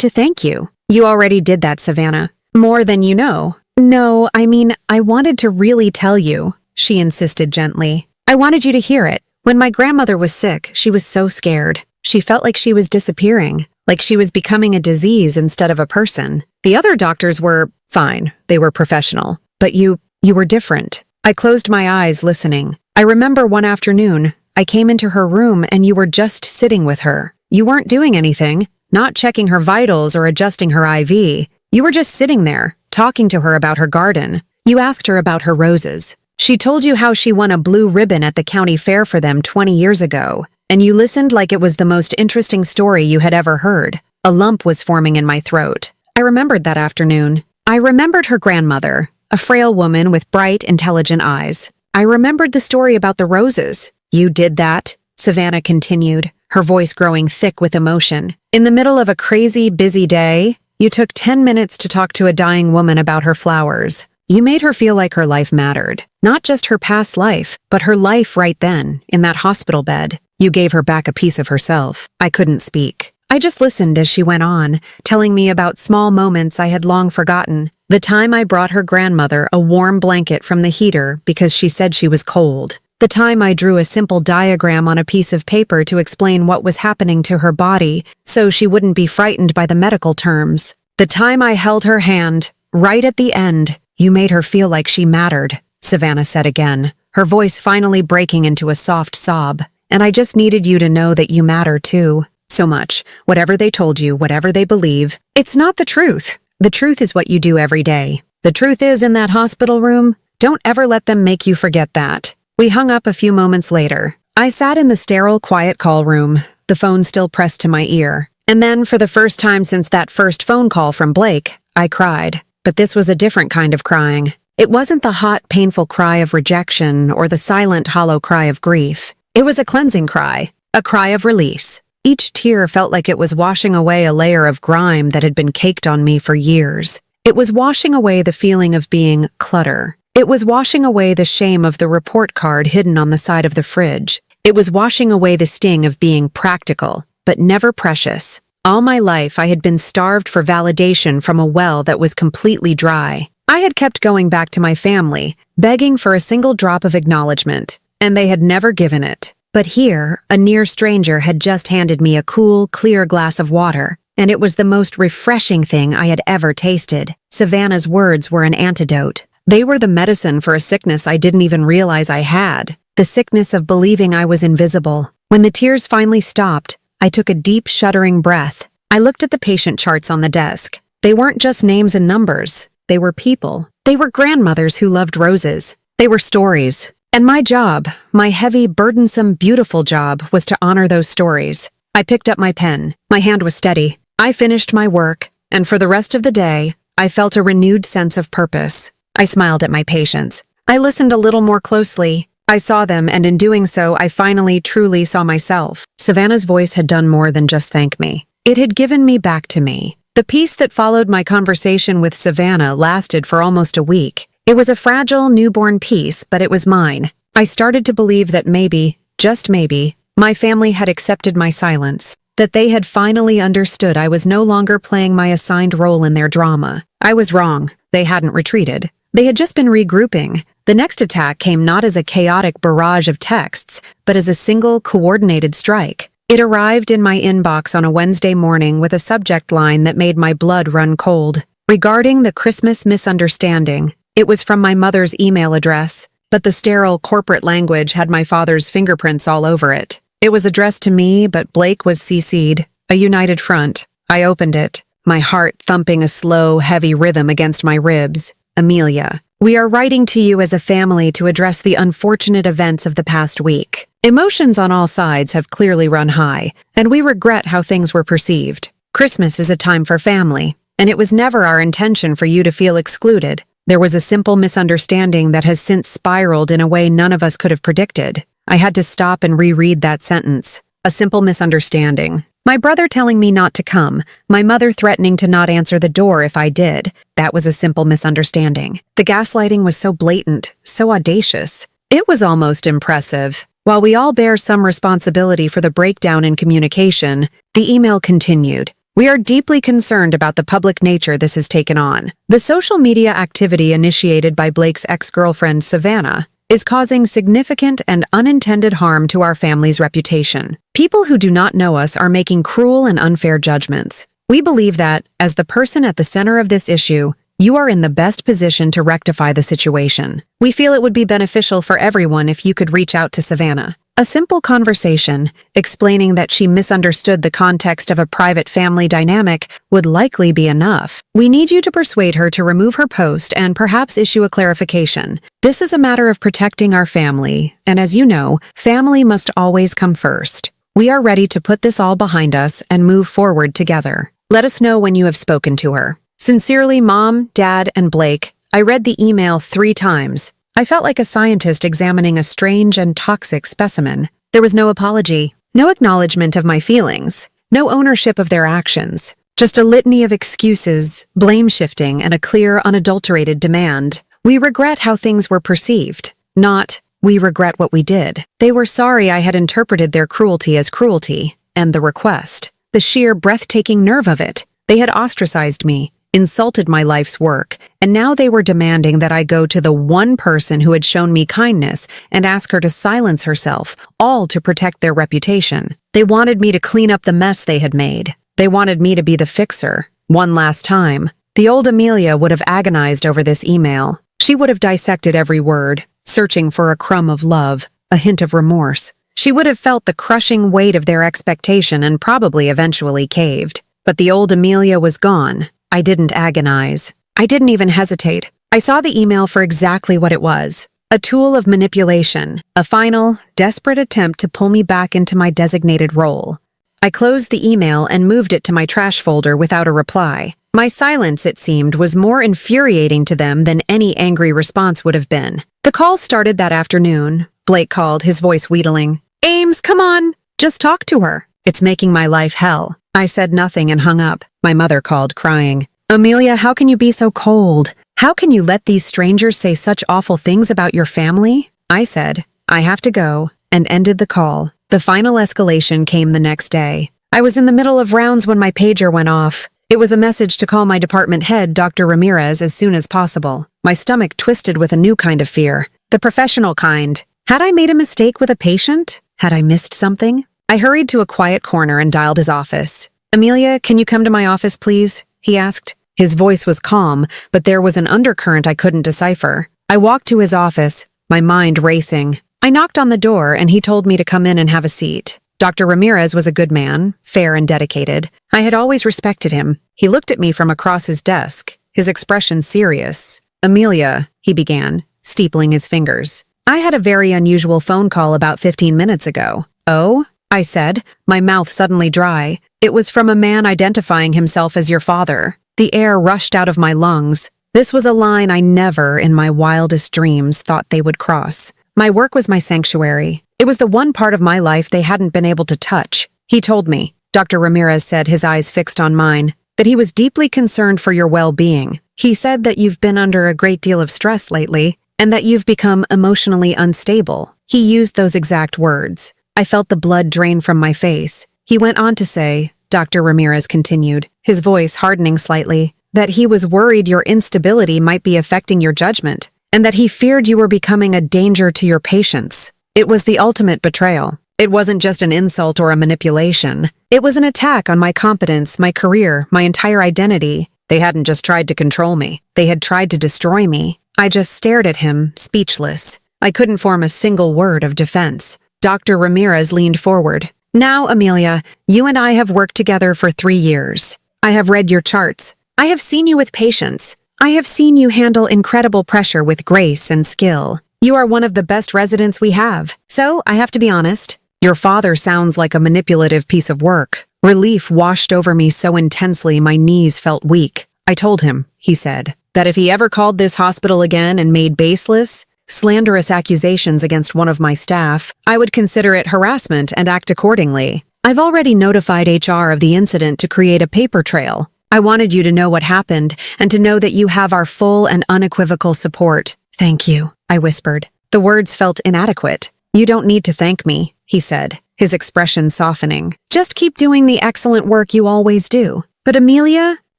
to thank you." "You already did that, Savannah. More than you know." "No, I mean, I wanted to really tell you," she insisted gently. "I wanted you to hear it. When my grandmother was sick, she was so scared. She felt like she was disappearing, like she was becoming a disease instead of a person. The other doctors were fine. They were professional. But you were different." I closed my eyes, listening. I remember one afternoon, I came into her room and you were just sitting with her. You weren't doing anything, not checking her vitals or adjusting her IV. You were just sitting there, talking to her about her garden. You asked her about her roses. She told you how she won a blue ribbon at the county fair for them 20 years ago, and you listened like it was the most interesting story you had ever heard. A lump was forming in my throat. I remembered that afternoon. I remembered her grandmother, a frail woman with bright, intelligent eyes. I remembered the story about the roses. "You did that," Savannah continued, her voice growing thick with emotion. "In the middle of a crazy, busy day, You took 10 minutes to talk to a dying woman about her flowers. You made her feel like her life mattered. Not just her past life, but her life right then, in that hospital bed. You gave her back a piece of herself. I couldn't speak. I just listened as she went on, telling me about small moments I had long forgotten. The time I brought her grandmother a warm blanket from the heater because she said she was cold. The time I drew a simple diagram on a piece of paper to explain what was happening to her body so she wouldn't be frightened by the medical terms. The time I held her hand, right at the end. You made her feel like she mattered, Savannah said again, her voice finally breaking into a soft sob. And I just needed you to know that you matter too. So much. Whatever they told you, whatever they believe, it's not the truth. The truth is what you do every day. The truth is in that hospital room. Don't ever let them make you forget that. We hung up a few moments later. I sat in the sterile, quiet call room, the phone still pressed to my ear. And then, for the first time since that first phone call from Blake, I cried. But this was a different kind of crying. It wasn't the hot, painful cry of rejection or the silent, hollow cry of grief. It was a cleansing cry, a cry of release. Each tear felt like it was washing away a layer of grime that had been caked on me for years. It was washing away the feeling of being clutter. It was washing away the shame of the report card hidden on the side of the fridge. It was washing away the sting of being practical, but never precious. All my life I had been starved for validation from a well that was completely dry. I had kept going back to my family, begging for a single drop of acknowledgement, and they had never given it. But here, a near stranger had just handed me a cool, clear glass of water, and it was the most refreshing thing I had ever tasted. Savannah's words were an antidote. They were the medicine for a sickness I didn't even realize I had, the sickness of believing I was invisible. When the tears finally stopped, I took a deep, shuddering breath. I looked at the patient charts on the desk. They weren't just names and numbers. They were people. They were grandmothers who loved roses. They were stories. And my job, my heavy, burdensome, beautiful job, was to honor those stories. I picked up my pen. My hand was steady. I finished my work, and for the rest of the day, I felt a renewed sense of purpose. I smiled at my patients. I listened a little more closely. I saw them, and in doing so, I finally truly saw myself. Savannah's voice had done more than just thank me. It had given me back to me. The peace that followed my conversation with Savannah lasted for almost a week. It was a fragile, newborn peace, but it was mine. I started to believe that maybe, just maybe, my family had accepted my silence. That they had finally understood I was no longer playing my assigned role in their drama. I was wrong. They hadn't retreated. They had just been regrouping. The next attack came not as a chaotic barrage of texts, but as a single, coordinated strike. It arrived in my inbox on a Wednesday morning with a subject line that made my blood run cold. Regarding the Christmas misunderstanding. It was from my mother's email address, but the sterile corporate language had my father's fingerprints all over it. It was addressed to me, but Blake was CC'd. A united front. I opened it, my heart thumping a slow, heavy rhythm against my ribs. Amelia, we are writing to you as a family to address the unfortunate events of the past week. Emotions on all sides have clearly run high, and we regret how things were perceived. Christmas is a time for family, and it was never our intention for you to feel excluded. There was a simple misunderstanding that has since spiraled in a way none of us could have predicted. I had to stop and reread that sentence. A simple misunderstanding. My brother telling me not to come, my mother threatening to not answer the door if I did. That was a simple misunderstanding. The gaslighting was so blatant, so audacious. It was almost impressive. While we all bear some responsibility for the breakdown in communication, the email continued. We are deeply concerned about the public nature this has taken on. The social media activity initiated by Blake's ex-girlfriend, Savannah, is causing significant and unintended harm to our family's reputation. People who do not know us are making cruel and unfair judgments. We believe that, as the person at the center of this issue, you are in the best position to rectify the situation. We feel it would be beneficial for everyone if you could reach out to Savannah. A simple conversation, explaining that she misunderstood the context of a private family dynamic, would likely be enough. We need you to persuade her to remove her post and perhaps issue a clarification. This is a matter of protecting our family, and as you know, family must always come first. We are ready to put this all behind us and move forward together. Let us know when you have spoken to her. Sincerely, Mom, Dad, and Blake. I read the email 3 times. I felt like a scientist examining a strange and toxic specimen. There was no apology, no acknowledgement of my feelings, no ownership of their actions, Just a litany of excuses, blame shifting, and a clear, unadulterated demand. We regret how things were perceived, not, we regret what we did. They were sorry I had interpreted their cruelty as cruelty, and the request. The sheer breathtaking nerve of it. They had ostracized me, insulted my life's work, and now they were demanding that I go to the one person who had shown me kindness and ask her to silence herself, all to protect their reputation. They wanted me to clean up the mess they had made. They wanted me to be the fixer, one last time. The old Amelia would have agonized over this email. She would have dissected every word, searching for a crumb of love, a hint of remorse. She would have felt the crushing weight of their expectation and probably eventually caved. But the old Amelia was gone. I didn't agonize. I didn't even hesitate. I saw the email for exactly what it was. A tool of manipulation, a final, desperate attempt to pull me back into my designated role. I closed the email and moved it to my trash folder without a reply. My silence, it seemed, was more infuriating to them than any angry response would have been. The call started that afternoon. Blake called, his voice wheedling. "Ames, come on! Just talk to her. It's making my life hell." I said nothing and hung up. My mother called, crying. "Amelia, how can you be so cold? How can you let these strangers say such awful things about your family?" I said, "I have to go," and ended the call. The final escalation came the next day. I was in the middle of rounds when my pager went off. It was a message to call my department head, Dr. Ramirez, as soon as possible. My stomach twisted with a new kind of fear. The professional kind. Had I made a mistake with a patient? Had I missed something? I hurried to a quiet corner and dialed his office. "Amelia, can you come to my office, please?" he asked. His voice was calm, but there was an undercurrent I couldn't decipher. I walked to his office, my mind racing. I knocked on the door and he told me to come in and have a seat. Dr. Ramirez was a good man, fair and dedicated. I had always respected him. He looked at me from across his desk, his expression serious. "Amelia," he began, steepling his fingers. "I had a very unusual phone call about 15 minutes ago." "Oh?" I said, my mouth suddenly dry. "It was from a man identifying himself as your father." The air rushed out of my lungs. This was a line I never, in my wildest dreams, thought they would cross. My work was my sanctuary. It was the one part of my life they hadn't been able to touch. He told me, Dr. Ramirez said, his eyes fixed on mine, that he was deeply concerned for your well-being. He said that you've been under a great deal of stress lately, and that you've become emotionally unstable. He used those exact words. I felt the blood drain from my face. He went on to say, Dr. Ramirez continued, his voice hardening slightly, that he was worried your instability might be affecting your judgment, and that he feared you were becoming a danger to your patients. It was the ultimate betrayal. It wasn't just an insult or a manipulation. It was an attack on my competence, my career, my entire identity. They hadn't just tried to control me. They had tried to destroy me. I just stared at him, speechless. I couldn't form a single word of defense. Dr. Ramirez leaned forward. "Now, Amelia, you and I have worked together for 3 years. I have read your charts. I have seen you with patience. I have seen you handle incredible pressure with grace and skill. You are one of the best residents we have. So, I have to be honest. Your father sounds like a manipulative piece of work." Relief washed over me so intensely my knees felt weak. "I told him," he said, "that if he ever called this hospital again and made baseless, slanderous accusations against one of my staff, I would consider it harassment and act accordingly. I've already notified HR of the incident to create a paper trail. I wanted you to know what happened and to know that you have our full and unequivocal support." "Thank you," I whispered. The words felt inadequate. "You don't need to thank me," he said, his expression softening. "Just keep doing the excellent work you always do. But Amelia,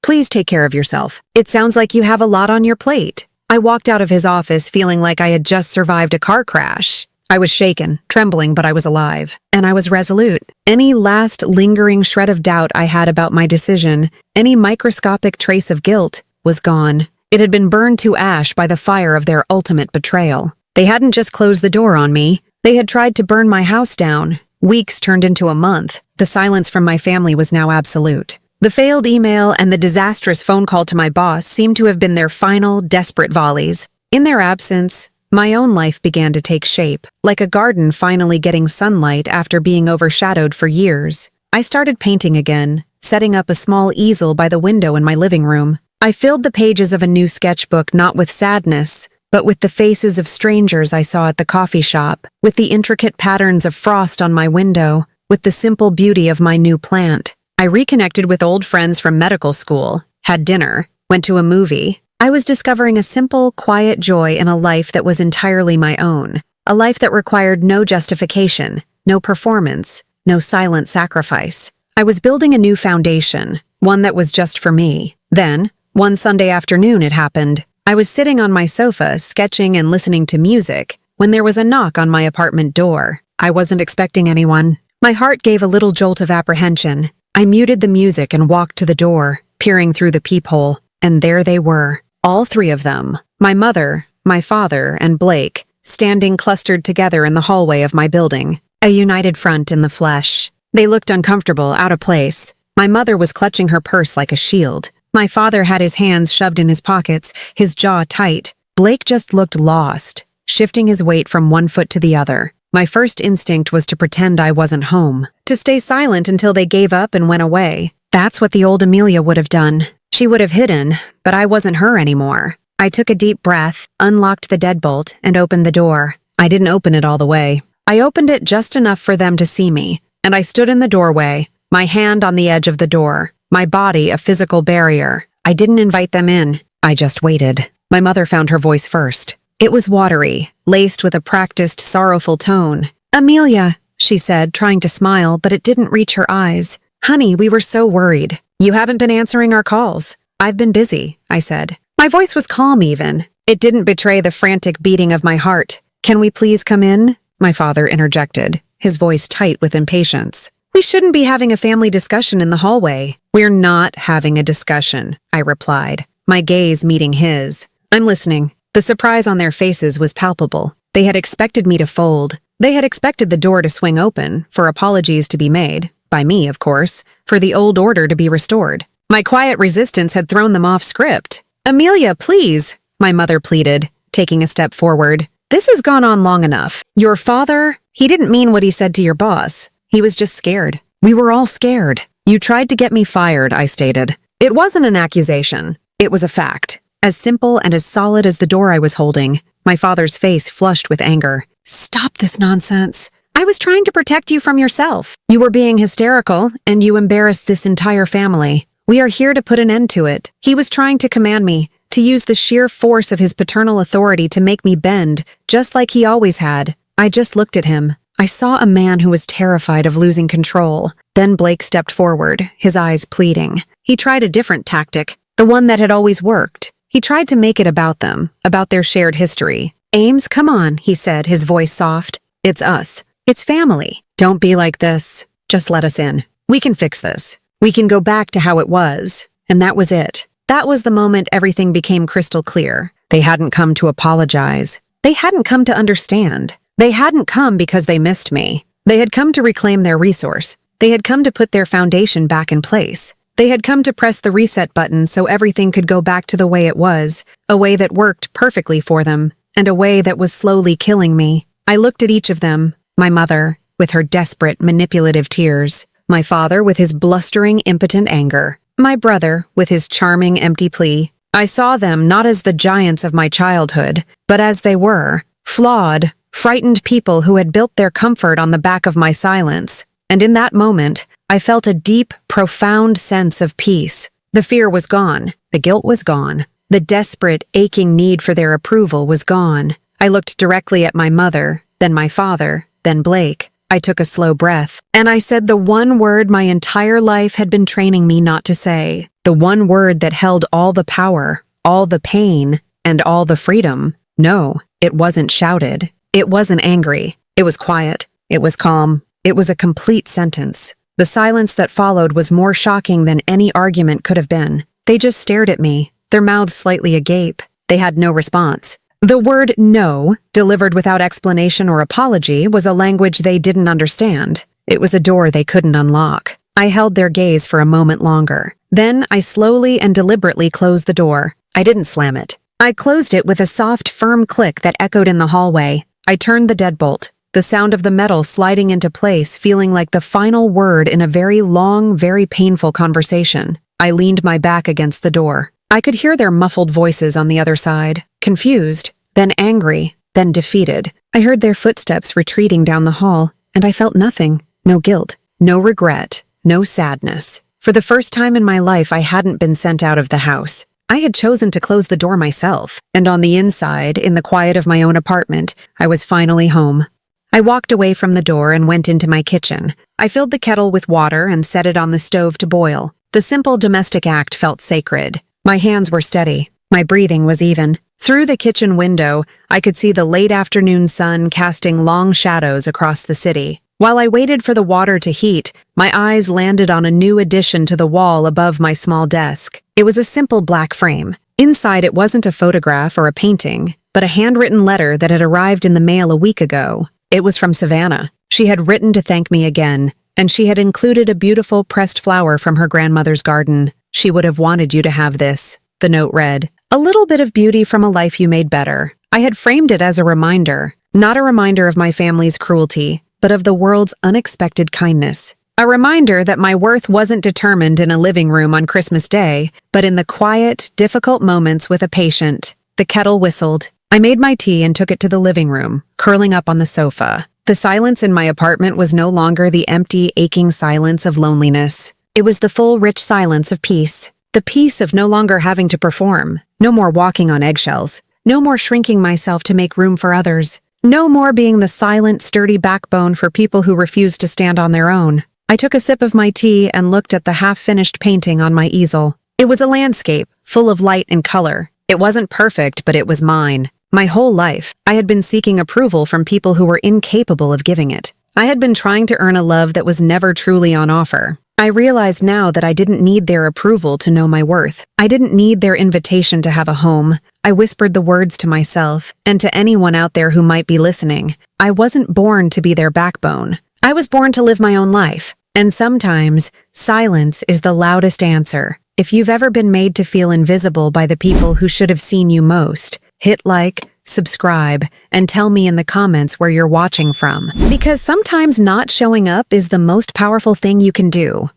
please take care of yourself. It sounds like you have a lot on your plate." I walked out of his office feeling like I had just survived a car crash. I was shaken, trembling, but I was alive. And I was resolute. Any last lingering shred of doubt I had about my decision, any microscopic trace of guilt, was gone. It had been burned to ash by the fire of their ultimate betrayal. They hadn't just closed the door on me. They had tried to burn my house down. Weeks turned into a month. The silence from my family was now absolute. The failed email and the disastrous phone call to my boss seemed to have been their final, desperate volleys. In their absence, my own life began to take shape, like a garden finally getting sunlight after being overshadowed for years. I started painting again, setting up a small easel by the window in my living room. I filled the pages of a new sketchbook not with sadness, but with the faces of strangers I saw at the coffee shop, with the intricate patterns of frost on my window, with the simple beauty of my new plant. I reconnected with old friends from medical school, had dinner, went to a movie. I was discovering a simple, quiet joy in a life that was entirely my own. A life that required no justification, no performance, no silent sacrifice. I was building a new foundation, one that was just for me. Then, one Sunday afternoon it happened. I was sitting on my sofa, sketching and listening to music, when there was a knock on my apartment door. I wasn't expecting anyone. My heart gave a little jolt of apprehension. I muted the music and walked to the door, peering through the peephole, and there they were. All three of them, my mother, my father, and Blake, standing clustered together in the hallway of my building, a united front in the flesh. They looked uncomfortable, out of place. My mother was clutching her purse like a shield. My father had his hands shoved in his pockets, his jaw tight. Blake just looked lost, shifting his weight from one foot to the other. My first instinct was to pretend I wasn't home, to stay silent until they gave up and went away. That's what the old Amelia would have done. She would have hidden, but I wasn't her anymore. I took a deep breath, unlocked the deadbolt, and opened the door. I didn't open it all the way. I opened it just enough for them to see me, and I stood in the doorway, my hand on the edge of the door, my body a physical barrier. I didn't invite them in. I just waited. My mother found her voice first. It was watery, laced with a practiced, sorrowful tone. "Amelia," she said, trying to smile, but it didn't reach her eyes. "Honey, we were so worried. You haven't been answering our calls." "I've been busy," I said. My voice was calm even. It didn't betray the frantic beating of my heart. "Can we please come in?" My father interjected, his voice tight with impatience. "We shouldn't be having a family discussion in the hallway." "We're not having a discussion," I replied, my gaze meeting his. "I'm listening." The surprise on their faces was palpable. They had expected me to fold. They had expected the door to swing open, for apologies to be made, by me, of course, for the old order to be restored. My quiet resistance had thrown them off script. "Amelia, please," my mother pleaded, taking a step forward. "This has gone on long enough. Your father, he didn't mean what he said to your boss. He was just scared. We were all scared. You tried to get me fired," I stated. It wasn't an accusation. It was a fact. As simple and as solid as the door I was holding. My father's face flushed with anger. "Stop this nonsense. I was trying to protect you from yourself. You were being hysterical, and you embarrassed this entire family. We are here to put an end to it." He was trying to command me, to use the sheer force of his paternal authority to make me bend, just like he always had. I just looked at him. I saw a man who was terrified of losing control. Then Blake stepped forward, his eyes pleading. He tried a different tactic, the one that had always worked. He tried to make it about them, about their shared history. "Ames, come on," he said, his voice soft. "It's us. It's family. Don't be like this. Just let us in. We can fix this. We can go back to how it was." And that was it. That was the moment everything became crystal clear. They hadn't come to apologize. They hadn't come to understand. They hadn't come because they missed me. They had come to reclaim their resource. They had come to put their foundation back in place. They had come to press the reset button so everything could go back to the way it was, a way that worked perfectly for them, and a way that was slowly killing me. I looked at each of them, my mother, with her desperate, manipulative tears, my father with his blustering, impotent anger, my brother with his charming, empty plea. I saw them not as the giants of my childhood, but as they were, flawed, frightened people who had built their comfort on the back of my silence. And in that moment, I felt a deep, profound sense of peace. The fear was gone. The guilt was gone. The desperate, aching need for their approval was gone. I looked directly at my mother, then my father, then Blake. I took a slow breath, and I said the one word my entire life had been training me not to say. The one word that held all the power, all the pain, and all the freedom. No, it wasn't shouted. It wasn't angry. It was quiet. It was calm. It was a complete sentence. The silence that followed was more shocking than any argument could have been. They just stared at me, their mouths slightly agape. They had no response. The word no, delivered without explanation or apology, was a language they didn't understand. It was a door they couldn't unlock. I held their gaze for a moment longer. Then I slowly and deliberately closed the door. I didn't slam it. I closed it with a soft, firm click that echoed in the hallway. I turned the deadbolt, the sound of the metal sliding into place feeling like the final word in a very long, very painful conversation. I leaned my back against the door. I could hear their muffled voices on the other side, confused, then angry, then defeated. I heard their footsteps retreating down the hall, and I felt nothing, no guilt, no regret, no sadness. For the first time in my life, I hadn't been sent out of the house. I had chosen to close the door myself, and on the inside, in the quiet of my own apartment, I was finally home. I walked away from the door and went into my kitchen. I filled the kettle with water and set it on the stove to boil. The simple domestic act felt sacred. My hands were steady. My breathing was even. Through the kitchen window, I could see the late afternoon sun casting long shadows across the city. While I waited for the water to heat, my eyes landed on a new addition to the wall above my small desk. It was a simple black frame. Inside, it wasn't a photograph or a painting, but a handwritten letter that had arrived in the mail a week ago. It was from Savannah. She had written to thank me again, and she had included a beautiful pressed flower from her grandmother's garden. "She would have wanted you to have this," the note read. "A little bit of beauty from a life you made better." I had framed it as a reminder, not a reminder of my family's cruelty, but of the world's unexpected kindness. A reminder that my worth wasn't determined in a living room on Christmas Day, but in the quiet, difficult moments with a patient. The kettle whistled. I made my tea and took it to the living room, curling up on the sofa. The silence in my apartment was no longer the empty, aching silence of loneliness. It was the full, rich silence of peace. The peace of no longer having to perform. No more walking on eggshells. No more shrinking myself to make room for others. No more being the silent, sturdy backbone for people who refuse to stand on their own. I took a sip of my tea and looked at the half-finished painting on my easel. It was a landscape, full of light and color. It wasn't perfect, but it was mine. My whole life, I had been seeking approval from people who were incapable of giving it. I had been trying to earn a love that was never truly on offer. I realized now that I didn't need their approval to know my worth. I didn't need their invitation to have a home. I whispered the words to myself, and to anyone out there who might be listening. I wasn't born to be their backbone. I was born to live my own life. And sometimes, silence is the loudest answer. If you've ever been made to feel invisible by the people who should have seen you most, hit like, subscribe, and tell me in the comments where you're watching from. Because sometimes not showing up is the most powerful thing you can do.